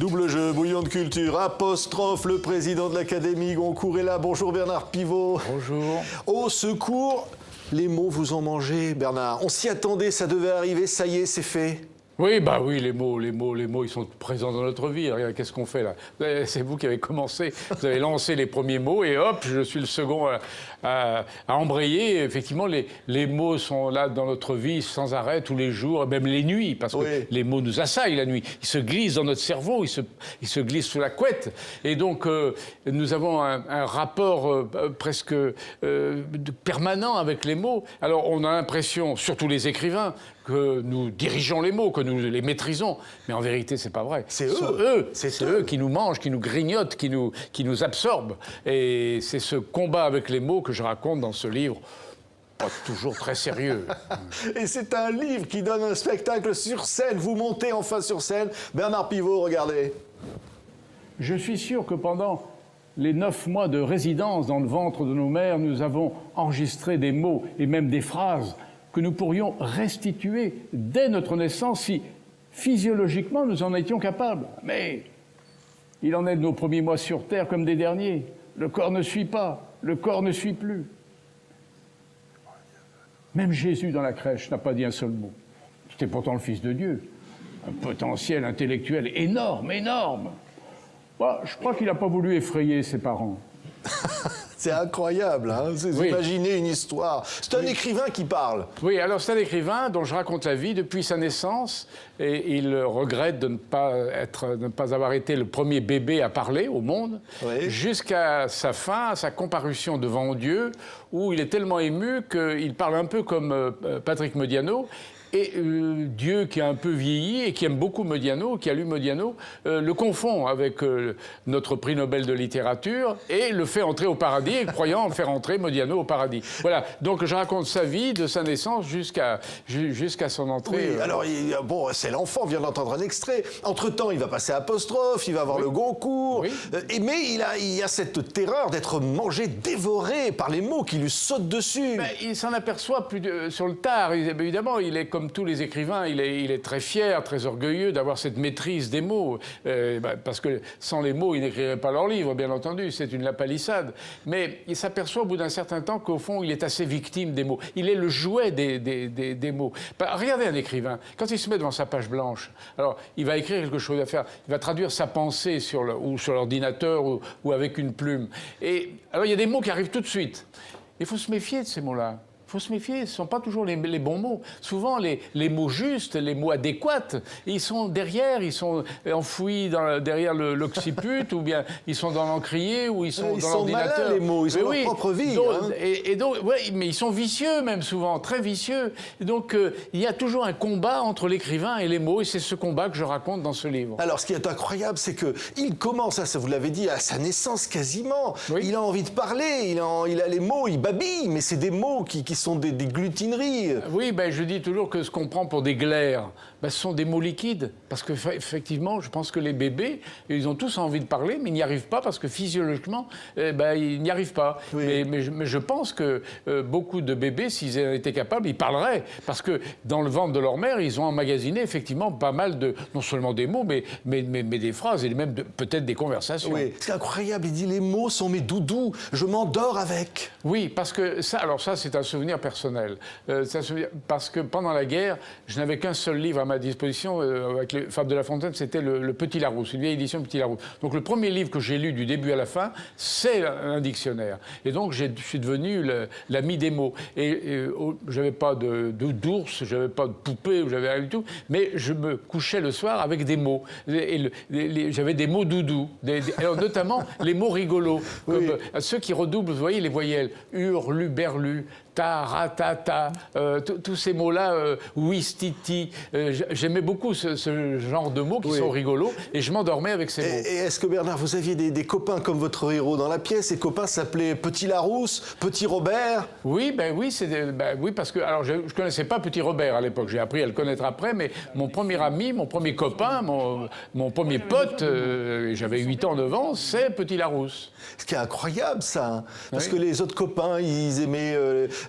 Double jeu, bouillon de culture, apostrophe, le président de l'Académie, Goncourt est là. Bonjour Bernard Pivot. Bonjour. Au secours, les mots vous ont mangé, Bernard. On s'y attendait, ça devait arriver, ça y est, c'est fait. Oui, bah oui, les mots, ils sont présents dans notre vie. Regarde, qu'est-ce qu'on fait là? C'est vous qui avez commencé, vous avez lancé les premiers mots et hop, je suis le second à embrayer. Effectivement, les mots sont là dans notre vie sans arrêt, tous les jours, même les nuits, parce que les mots nous assaillent la nuit. Ils se glissent dans notre cerveau, ils se glissent sous la couette. Et donc, nous avons un rapport presque permanent avec les mots. Alors, on a l'impression, surtout les écrivains, que nous dirigeons les mots, que nous les maîtrisons. Mais en vérité, c'est pas vrai. C'est eux. C'est eux qui nous mangent, qui nous grignotent, qui nous absorbent. Et c'est ce combat avec les mots que je raconte dans ce livre. Pas toujours très sérieux. Et c'est un livre qui donne un spectacle sur scène. Vous montez enfin sur scène. Bernard Pivot, regardez. Je suis sûr que pendant les 9 mois de résidence dans le ventre de nos mères, nous avons enregistré des mots et même des phrases que nous pourrions restituer dès notre naissance si physiologiquement nous en étions capables. Mais il en est de nos premiers mois sur Terre comme des derniers. Le corps ne suit pas, le corps ne suit plus. Même Jésus dans la crèche n'a pas dit un seul mot. C'était pourtant le Fils de Dieu. Un potentiel intellectuel énorme, énorme. Bah, je crois qu'il n'a pas voulu effrayer ses parents. C'est incroyable, hein. Vous imaginez une histoire. C'est un écrivain qui parle. Oui, alors c'est un écrivain dont je raconte la vie depuis sa naissance et il regrette de ne pas avoir été le premier bébé à parler au monde jusqu'à sa fin, à sa comparution devant Dieu, où il est tellement ému qu'il parle un peu comme Patrick Modiano. Et Dieu, qui a un peu vieilli et qui aime beaucoup Modiano, qui a lu Modiano, le confond avec notre prix Nobel de littérature et le fait entrer au paradis, croyant faire entrer Modiano au paradis. Voilà, donc je raconte sa vie, de sa naissance jusqu'à son entrée. Oui, alors, bon, c'est l'enfant, on vient d'entendre un extrait. Entre-temps, il va passer apostrophe, il va avoir le Goncourt. Mais il y a cette terreur d'être mangé, dévoré par les mots qui lui sautent dessus. Ben, il s'en aperçoit sur le tard. Évidemment, il est comme tous les écrivains, il est très fier, très orgueilleux d'avoir cette maîtrise des mots. Parce que sans les mots, il n'écrirait pas leur livre, bien entendu. C'est une lapalissade. Mais il s'aperçoit au bout d'un certain temps qu'au fond, il est assez victime des mots. Il est le jouet des mots. Regardez un écrivain, quand il se met devant sa page blanche, alors il va écrire quelque chose à faire, il va traduire sa pensée ou sur l'ordinateur ou avec une plume. Et alors il y a des mots qui arrivent tout de suite. Il faut se méfier de ces mots-là. Il faut se méfier, ce ne sont pas toujours les bons mots. Souvent, les mots justes, les mots adéquats, ils sont derrière, ils sont enfouis derrière l'occiput, ou bien ils sont dans l'encrier, ou ils sont dans l'ordinateur. Ils sont malins, les mots, ils ont leur propre vie. Mais ils sont vicieux, même souvent, très vicieux. Et donc, il y a toujours un combat entre l'écrivain et les mots, et c'est ce combat que je raconte dans ce livre. Alors, ce qui est incroyable, c'est qu'il commence, vous l'avez dit, à sa naissance quasiment. Il a envie de parler, il a les mots, il babille, mais c'est des mots qui sont des glutineries. Oui, je dis toujours que ce qu'on prend pour des glaires, ce sont des mots liquides. Parce qu'effectivement, je pense que les bébés, ils ont tous envie de parler, mais ils n'y arrivent pas parce que physiologiquement, ils n'y arrivent pas. Mais je pense que beaucoup de bébés, s'ils étaient capables, ils parleraient. Parce que dans le ventre de leur mère, ils ont emmagasiné effectivement pas mal non seulement des mots, mais des phrases et même peut-être des conversations. Oui, c'est incroyable. Il dit les mots sont mes doudous, je m'endors avec. Oui, parce que ça, c'est un souvenir personnel. Parce que pendant la guerre, je n'avais qu'un seul livre à ma disposition avec les Fables de La Fontaine, c'était le Petit Larousse, une vieille édition Petit Larousse. Donc le premier livre que j'ai lu du début à la fin, c'est un dictionnaire. Et donc je suis devenu l'ami des mots. Et j'avais pas d'ours, j'avais pas de poupée, j'avais rien du tout, mais je me couchais le soir avec des mots. J'avais des mots doudous, alors notamment les mots rigolos, comme ceux qui redoublent, vous voyez, les voyelles, hurlu, berlu, ta, ratata, tous ces mots-là, whistiti. J'aimais beaucoup ce genre de mots qui sont rigolos et je m'endormais avec ces mots. Et est-ce que Bernard, vous aviez des copains comme votre héros dans la pièce? Ces copains s'appelaient Petit Larousse, Petit Robert? Oui, oui, parce que alors je connaissais pas Petit Robert à l'époque. J'ai appris à le connaître après, mais mon premier ami, mon premier copain, mon premier pote, j'avais 8 ans, 9 ans, c'est Petit Larousse. Ce qui est incroyable, ça. Hein, parce que les autres copains, ils aimaient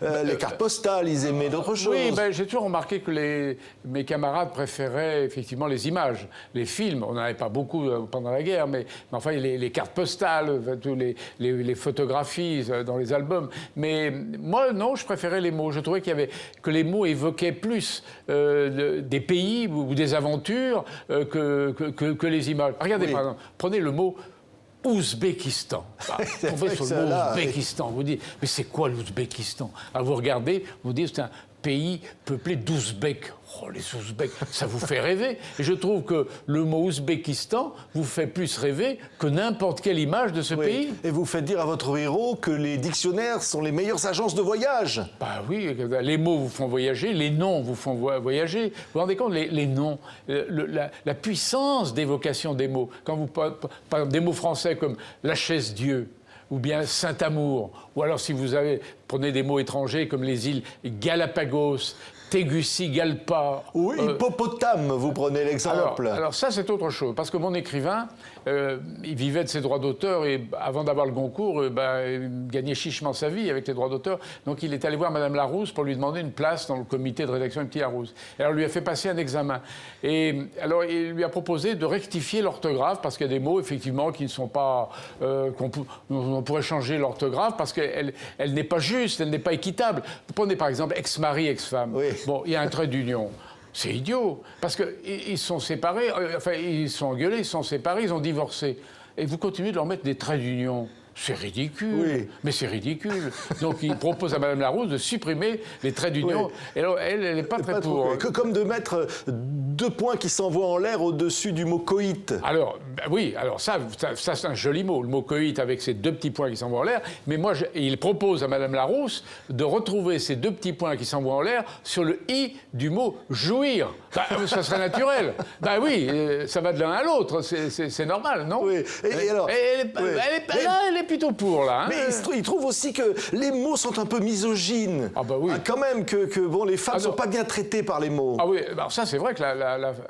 les cartes postales, ils aimaient d'autres choses. Oui, j'ai toujours remarqué que mes camarades préféraient effectivement les images, les films. On n'en avait pas beaucoup pendant la guerre, mais enfin les cartes postales, tous les photographies dans les albums. Mais moi, non, je préférais les mots. Je trouvais que les mots évoquaient plus des pays ou des aventures que les images. Regardez, par exemple, prenez le mot Ouzbékistan. Tombez sur le mot Ouzbékistan. Vous dites, mais c'est quoi l'Ouzbékistan? Alors vous regardez, vous dites, c'est un pays peuplé d'Ouzbeks. Oh, les Ouzbeks, ça vous fait rêver. Et je trouve que le mot Ouzbékistan vous fait plus rêver que n'importe quelle image de ce pays. Et vous faites dire à votre héros que les dictionnaires sont les meilleures agences de voyage. Bah oui, les mots vous font voyager, les noms vous font voyager. Vous vous rendez compte, les noms, la puissance d'évocation des mots. Quand vous par exemple, des mots français comme la chaise Dieu, ou bien Saint-Amour, ou alors si vous prenez des mots étrangers comme les îles Galapagos, Tegucigalpa. Oui, hippopotame, vous prenez l'exemple. Alors ça, c'est autre chose, parce que mon écrivain, il vivait de ses droits d'auteur, et avant d'avoir le Goncourt, il gagnait chichement sa vie avec les droits d'auteur. Donc il est allé voir Madame Larousse pour lui demander une place dans le comité de rédaction du Petit Larousse. Et alors, il lui a fait passer un examen. Et alors, il lui a proposé de rectifier l'orthographe, parce qu'il y a des mots, effectivement, qui ne sont pas... on pourrait changer l'orthographe, parce qu'elle n'est pas juste, elle n'est pas équitable. Vous prenez, par exemple, ex-mari, ex-femme. Oui. Bon, il y a un trait d'union. C'est idiot, parce qu'ils sont séparés, enfin, ils sont engueulés, ils sont séparés, ils ont divorcé. Et vous continuez de leur mettre des traits d'union. C'est ridicule, oui. Mais c'est ridicule. Donc il propose à Mme Larousse de supprimer les traits d'union. Oui. Et alors, elle n'est pas très pour. Comme de mettre 2 points qui s'envoient en l'air au-dessus du mot coït. Alors, oui, alors ça c'est un joli mot, le mot coït avec ces 2 petits points qui s'envoient en l'air. Mais moi, il propose à Mme Larousse de retrouver ces 2 petits points qui s'envoient en l'air sur le i du mot jouir. Ça serait naturel. Oui, ça va de l'un à l'autre, c'est normal, non? Oui. Et alors, elle est plutôt pour, là. Hein. Mais il trouve aussi que les mots sont un peu misogynes. Ah bah oui. Quand même, bon, les femmes ne sont pas bien traitées par les mots. Ah oui, alors ça, c'est vrai que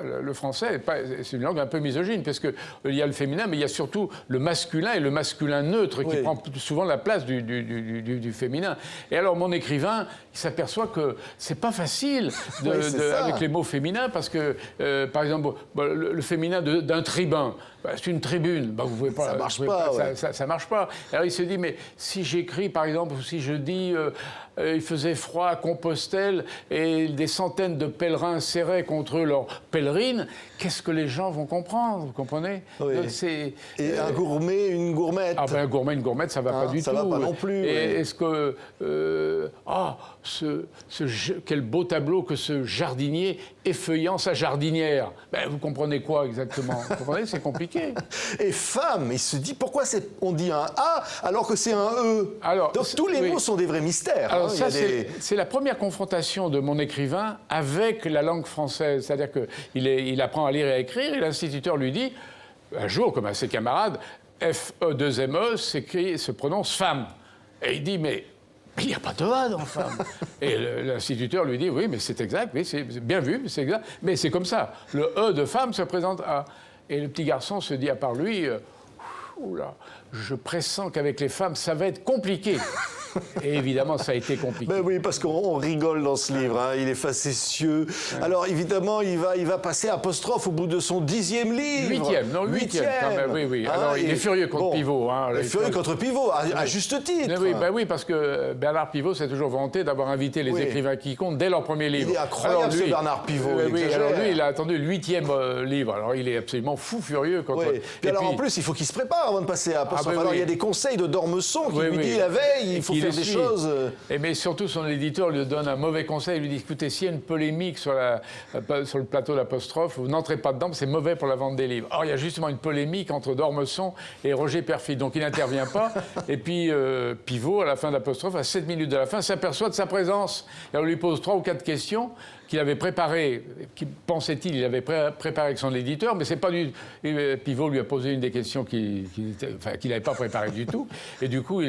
le français, c'est une langue un peu misogyne, parce qu'il y a le féminin, mais il y a surtout le masculin et le masculin neutre qui prend souvent la place du féminin. Et alors, mon écrivain, il s'aperçoit que c'est pas facile avec les mots féminins, parce que, par exemple, le féminin d'un tribun, c'est une tribune. Vous pouvez pas, ça marche pas. Alors il se dit, mais si j'écris, par exemple, ou si je dis il faisait froid à Compostelle et des centaines de pèlerins serraient contre eux leurs pèlerines, qu'est-ce que les gens vont comprendre, vous comprenez? Oui. Et un gourmet, une gourmette. Un gourmet, une gourmette, ça va pas du tout. Ça va pas non plus. Et est-ce que... quel beau tableau que ce jardinier effeuillant sa jardinière. Vous comprenez quoi exactement? Vous comprenez? C'est compliqué. Et femme, il se dit pourquoi on dit un A alors que c'est un E. Donc tous les mots sont des vrais mystères. Alors ça, c'est la première confrontation de mon écrivain avec la langue française. C'est-à-dire qu'il apprend à lire et à écrire, et l'instituteur lui dit, un jour, comme à ses camarades, F-E-2-M-E se prononce femme. Et il dit, mais il n'y a pas de A dans femme. Et l'instituteur lui dit, oui, mais c'est exact, oui, c'est bien vu, c'est exact, mais c'est comme ça. Le E de femme se présente A. Et le petit garçon se dit à part lui, oula, je pressens qu'avec les femmes, ça va être compliqué. Et évidemment, ça a été compliqué. Oui, parce qu'on rigole dans ce livre, il est facétieux. Ouais. Alors, évidemment, il va passer apostrophe au bout de son 10e livre. 8e, quand même, oui. Alors, il est furieux contre Pivot. Il est furieux contre Pivot, à juste titre. Oui, parce que Bernard Pivot s'est toujours vanté d'avoir invité les écrivains qui comptent dès leur premier livre. Il est incroyable, ce Bernard Pivot. Alors lui, il a attendu le 8e livre. Alors, il est absolument fou-furieux contre... Et alors, en plus, il faut qu'il se prépare avant de passer à apostrophe. Alors, il y a des conseils de Dormesson qui lui dit la veille, il faut faire des choses. Mais surtout, son éditeur lui donne un mauvais conseil. Il lui dit, écoutez, s'il y a une polémique sur le plateau d'Apostrophe, vous n'entrez pas dedans, c'est mauvais pour la vente des livres. Or, il y a justement une polémique entre Dormesson et Roger Perfit. Donc, il n'intervient pas. Et puis, Pivot, à la fin d'Apostrophe, à 7 minutes de la fin, s'aperçoit de sa présence. Et on lui pose 3 ou 4 questions qu'il avait préparées, pensait-il, il avait préparé avec son éditeur, mais c'est pas du... Pivot lui a posé une des questions qu'il n'avait pas préparées du tout. Et du coup,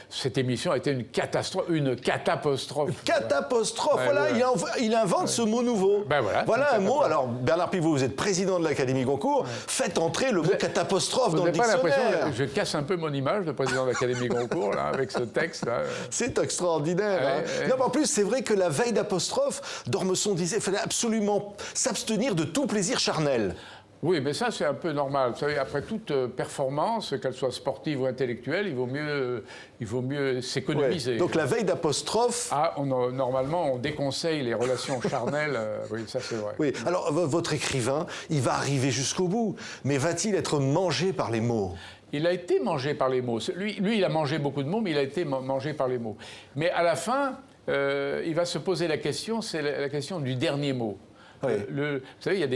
cette émission traduction a été une catastrophe, une catapostrophe. Catapostrophe, Ouais, voilà, ouais. il invente ce mot nouveau. Ben voilà, un mot, alors Bernard Pivot, vous êtes président de l'Académie Goncourt, faites entrer le mot catapostrophe dans le dictionnaire. Je casse un peu mon image de président de l'Académie Goncourt, là, avec ce texte-là. C'est extraordinaire. Hein. Non, mais en plus, c'est vrai que la veille d'apostrophe, d'Ormesson disait qu'il fallait absolument s'abstenir de tout plaisir charnel. Oui, mais ça, c'est un peu normal. Vous savez, après toute performance, qu'elle soit sportive ou intellectuelle, il vaut mieux s'économiser. Ouais. Donc la veille d'apostrophe... Normalement, on déconseille les relations charnelles. Oui, ça, c'est vrai. Oui. Alors, votre écrivain, il va arriver jusqu'au bout. Mais va-t-il être mangé par les mots ? Il a été mangé par les mots. Lui, il a mangé beaucoup de mots, mais il a été mangé par les mots. Mais à la fin, il va se poser la question, c'est la question du dernier mot. Oui. Vous savez, il y a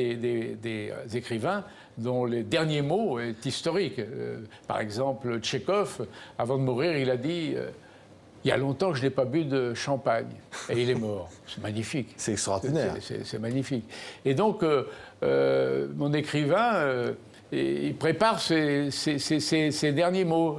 des écrivains dont le dernier mot est historique. Par exemple, Tchekhov, avant de mourir, il a dit il y a longtemps que je n'ai pas bu de champagne. Et il est mort. C'est magnifique. C'est extraordinaire. C'est magnifique. Et donc, mon écrivain... il prépare ses derniers mots.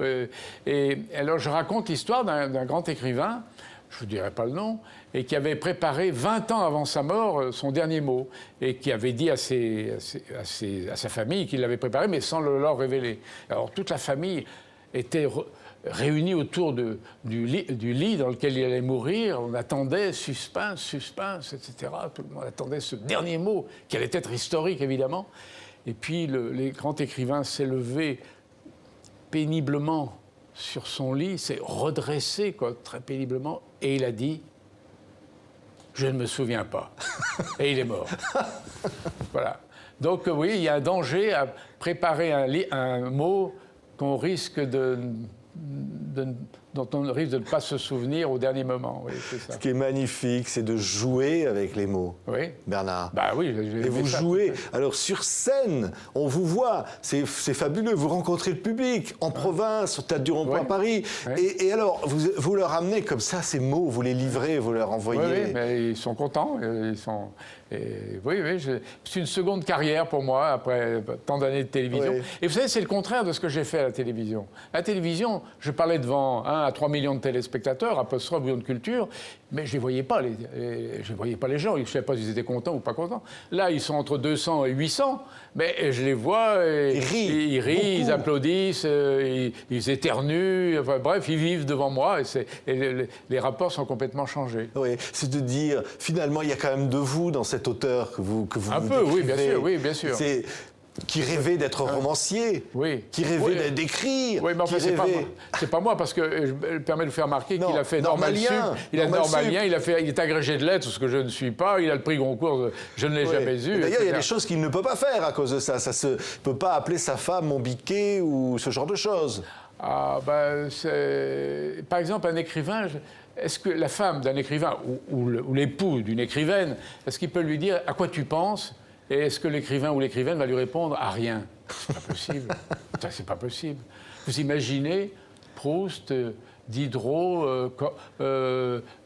Et alors, je raconte l'histoire d'un grand écrivain, je ne vous dirai pas le nom, et qui avait préparé 20 ans avant sa mort son dernier mot, et qui avait dit à sa famille qu'il l'avait préparé, mais sans le leur révéler. Alors, toute la famille était réunie autour du lit dans lequel il allait mourir. On attendait, suspense, etc. Tout le monde attendait ce dernier mot, qui allait être historique, évidemment. Et puis, le grand écrivain s'est levé péniblement sur son lit, s'est redressé, très péniblement, et il a dit « Je ne me souviens pas ». Et il est mort. Voilà. Donc, oui, il y a un danger à préparer un mot qu'on risque dont on risque de ne pas se souvenir au dernier moment. Oui, c'est ça. Ce qui est magnifique, c'est de jouer avec les mots. Oui. Bernard. Bah oui, et vous jouez. Alors sur scène, on vous voit, c'est fabuleux. Vous rencontrez le public en province, au Théâtre du Rond-Point à Paris. Et alors, vous leur amenez comme ça ces mots, vous les livrez, vous leur envoyez. Oui, mais ils sont contents. C'est une seconde carrière pour moi après tant d'années de télévision. Oui. Et vous savez, c'est le contraire de ce que j'ai fait à la télévision. À la télévision, je parlais devant 1 à 3 millions de téléspectateurs, apostrophe bouillon de culture, mais je ne voyais pas les gens. Je ne savais pas s'ils étaient contents ou pas contents. Là, ils sont entre 200 et 800, mais je les vois, ils rient, ils applaudissent, ils éternuent, enfin, bref, ils vivent devant moi et les rapports sont complètement changés. Oui, c'est de dire, finalement, il y a quand même de vous dans cet auteur que vous un peu, décrivez. oui, bien sûr. C'est qui rêvait d'être romancier, qui rêvait d'écrire. Oui, mais enfin, c'est pas moi, parce que je me permets de vous faire remarquer qu'il a fait normalien. Il a normalien, il est agrégé de lettres, ce que je ne suis pas, il a le prix Goncourt, je ne l'ai jamais eu. D'ailleurs, il y a des choses qu'il ne peut pas faire à cause de ça. Ça ne peut pas appeler sa femme mon biquet ou ce genre de choses. Ah, par exemple, un écrivain... Est-ce que la femme d'un écrivain ou l'époux d'une écrivaine, est-ce qu'il peut lui dire « à quoi tu penses ?» et est-ce que l'écrivain ou l'écrivaine va lui répondre « à rien ?» C'est pas possible. Ça, c'est pas possible. Vous imaginez Proust, Diderot,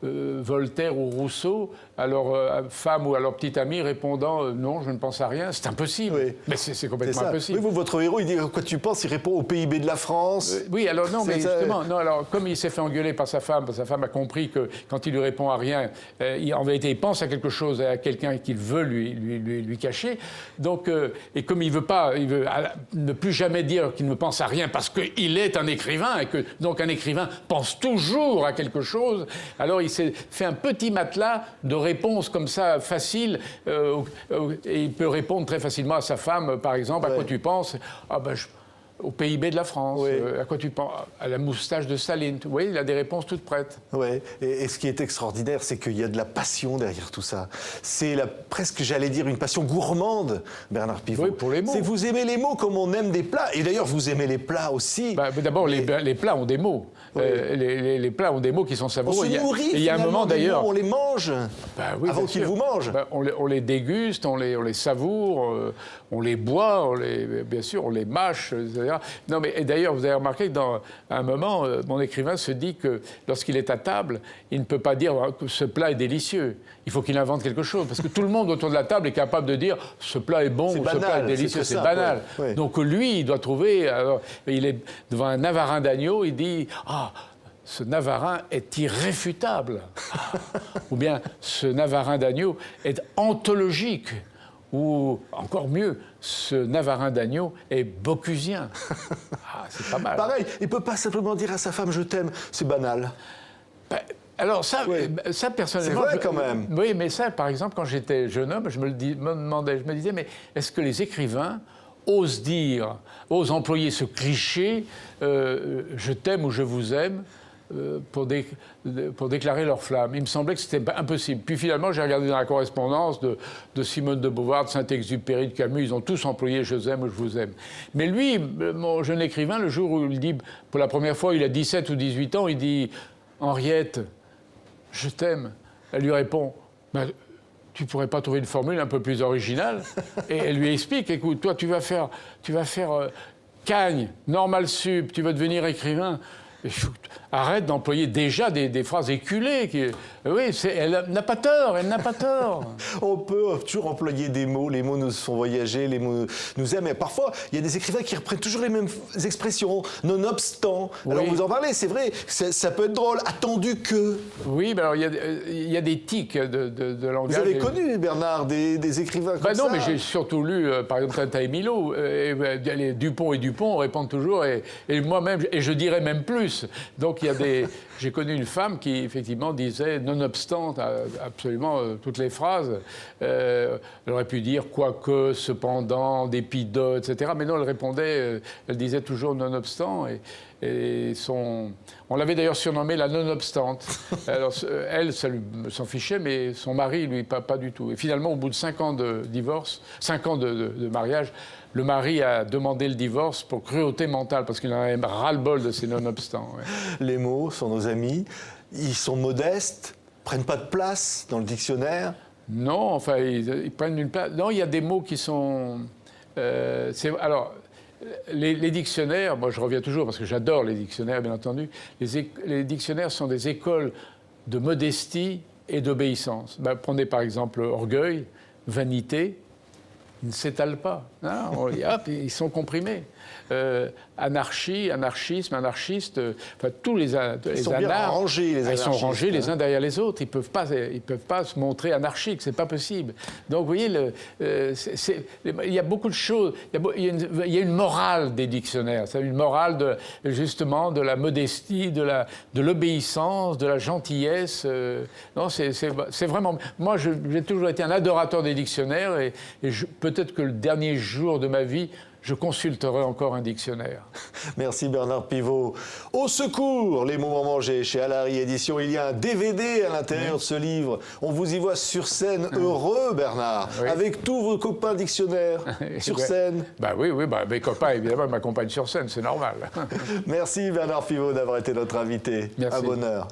Voltaire ou Rousseau, à leur femme ou à leur petite amie répondant non, je ne pense à rien. C'est impossible. Oui. Mais c'est complètement impossible. Oui, votre héros, il dit quoi tu penses, il répond au PIB de la France. Oui, alors non, mais justement, alors comme il s'est fait engueuler par sa femme a compris que quand il lui répond à rien, en vérité, il pense à quelque chose, à quelqu'un qu'il veut lui cacher. Donc, et comme il veut ne plus jamais dire qu'il ne pense à rien parce qu'il est un écrivain et que donc un écrivain pense toujours à quelque chose, alors il s'est fait un petit matelas de réponses comme ça, faciles, et il peut répondre très facilement à sa femme, par exemple, à quoi tu penses? Au PIB de la France, à quoi tu penses? À la moustache de Staline. Vous voyez, il a des réponses toutes prêtes. Oui, et ce qui est extraordinaire, c'est qu'il y a de la passion derrière tout ça. C'est presque, j'allais dire, une passion gourmande, Bernard Pivot. Oui, pour les mots. C'est que vous aimez les mots comme on aime des plats. Et d'ailleurs, vous aimez les plats aussi. D'abord, les plats ont des mots. Les plats ont des mots qui sont savoureux. On se nourrit, il y a un moment, d'ailleurs, on les mange avant qu'ils vous mangent. On les déguste, on les savoure, on les boit, bien sûr, on les mâche, etc. Non, mais d'ailleurs, vous avez remarqué que dans un moment, mon écrivain se dit que lorsqu'il est à table, il ne peut pas dire que ce plat est délicieux. Il faut qu'il invente quelque chose, parce que tout le monde autour de la table est capable de dire ce plat est bon ou ce plat est délicieux. C'est banal. Donc lui, il doit trouver. Alors, il est devant un navarin d'agneau, il dit ce Navarin est irréfutable. Ou bien ce Navarin d'agneau est anthologique. Ou encore mieux, ce Navarin d'agneau est bocusien. Ah, c'est pas mal. Pareil, il ne peut pas simplement dire à sa femme « je t'aime », c'est banal. Ben, alors ça, oui. Ça personnellement... C'est vrai quand même. Oui, mais ça, par exemple, quand j'étais jeune homme, je me disais, mais est-ce que les écrivains osent employer ce cliché je t'aime ou je vous aime pour déclarer leur flamme. Il me semblait que c'était impossible. Puis finalement, j'ai regardé dans la correspondance de Simone de Beauvoir, de Saint-Exupéry, de Camus, ils ont tous employé « je vous aime » ou « je vous aime ». Mais lui, mon jeune écrivain, le jour où il dit, pour la première fois, il a 17 ou 18 ans, il dit « Henriette, je t'aime ». Elle lui répond ben, « tu pourrais pas trouver une formule un peu plus originale ?» Et elle lui explique « écoute, toi, tu vas faire Cagne, Normal Sup, tu vas devenir écrivain ». Arrête d'employer déjà des phrases éculées. Oui, elle n'a pas tort, elle n'a pas tort. On peut toujours employer des mots, les mots nous font voyager, les mots nous aiment. Et parfois, il y a des écrivains qui reprennent toujours les mêmes expressions, nonobstant. Oui. Alors vous en parlez, c'est vrai, ça peut être drôle, attendu que... Oui, mais alors il y a des tics de langage. Vous avez connu, Bernard, des écrivains comme ça? Non, mais j'ai surtout lu, par exemple, Tintin et Milot. Dupont et Dupont répondent toujours, et moi-même, et je dirais même plus. Donc j'ai connu une femme qui effectivement disait nonobstant absolument toutes les phrases. Elle aurait pu dire quoique, cependant, dépit de, etc. Mais non, elle répondait, elle disait toujours nonobstant. On l'avait d'ailleurs surnommée la nonobstante. Alors, elle, ça s'en fichait, mais son mari, lui, pas du tout. Et finalement, au bout de 5 ans de divorce, 5 ans de mariage, le mari a demandé le divorce pour cruauté mentale, parce qu'il en avait ras-le-bol de ces nonobstants. Ouais. Les mots sont nos amis, ils sont modestes, prennent pas de place dans le dictionnaire. Non, enfin, ils prennent une place. Non, il y a des mots qui sont... alors, les dictionnaires, moi je reviens toujours, parce que j'adore les dictionnaires, bien entendu, les dictionnaires sont des écoles de modestie et d'obéissance. Ben, prenez par exemple orgueil, vanité, ils ne s'étalent pas. Non, hop, ils sont comprimés. Anarchie, anarchisme, anarchiste, enfin tous les ils sont bien rangés, les anarchistes. Ils sont rangés les uns derrière les autres. Ils peuvent pas se montrer anarchiques, c'est pas possible. Donc vous voyez, il y a beaucoup de choses. Il y a une morale des dictionnaires. C'est une morale justement de la modestie, de l'obéissance, de la gentillesse. Non, c'est vraiment. Moi, j'ai toujours été un adorateur des dictionnaires et peut-être que le dernier jour de ma vie, je consulterai encore un dictionnaire. Merci Bernard Pivot. Au secours, les moments mangés chez Alary Éditions. Il y a un DVD à l'intérieur de ce livre. On vous y voit sur scène, heureux Bernard, avec tous vos copains dictionnaires sur scène. Oui, mes copains évidemment m'accompagnent sur scène, c'est normal. Merci Bernard Pivot d'avoir été notre invité. Merci. À bonne heure.